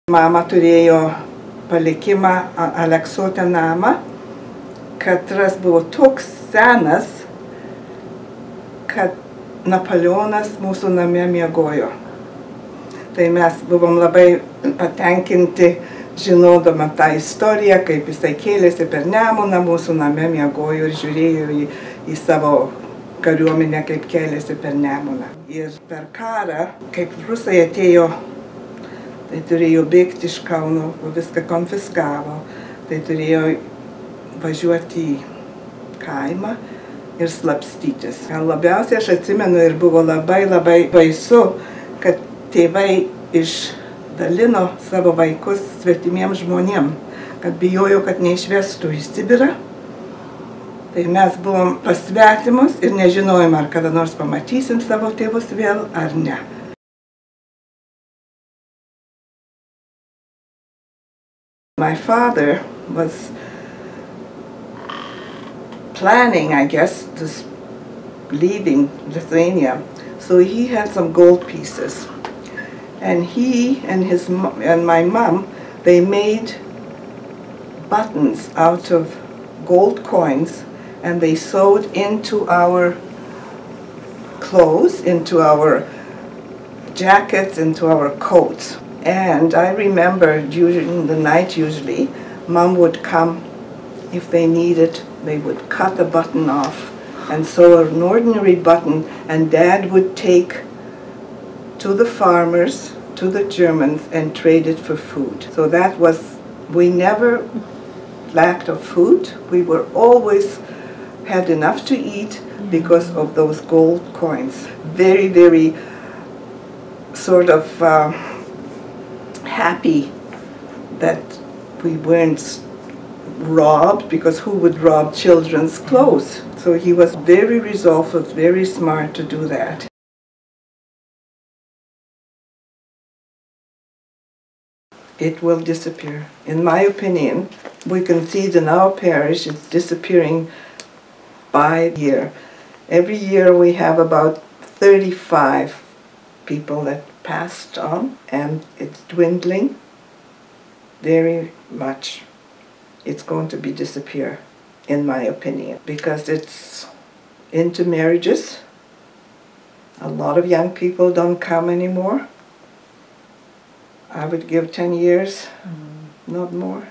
Mama turėjo palikimą Aleksote namą. Katras buvo toks senas, kad Napoleonas mūsų name miegojo. Tai mes buvom labai patenkinti, žinodama tą istoriją, kaip jisai kėlėsi per Nemuną, mūsų name miegojo ir žiūrėjo į savo kariuomenę, kaip kėlėsi per Nemuną. Ir per karą, kaip rusai atėjo, tai turėjo bėgti iš Kauno, viską konfiskavo, tai turėjo važiuoti į kaimą ir slapstytis. Labiausiai aš atsimenu ir buvo labai baisu, kad tėvai išdalino savo vaikus svetimiems žmonėm, kad bijojo, kad neišvestų į Sibirą. Tai mes buvom pas svetimus ir nežinojom, ar kada nors pamatysim savo tėvus vėl ar ne. My father was planning, I guess, just leaving Lithuania. So he had some gold pieces. And he and my mom, they made buttons out of gold coins, and they sewed into our clothes, into our jackets, into our coats. And I remember during the night usually, Mom would come if they needed, they would cut a button off and sew an ordinary button, and Dad would take to the farmers, to the Germans, and trade it for food. So that was, we never lacked of food. We were always had enough to eat because of those gold coins. Very sort of happy that we weren't robbed, because who would rob children's clothes? So he was very resolved, was very smart to do that. It will disappear. In my opinion, we can see it in our parish, it's disappearing by year. Every year we have about 35 people that passed on, and it's dwindling very much. It's going to be disappear, in my opinion, because it's into marriages. A lot of young people don't come anymore. I would give 10 years, not more.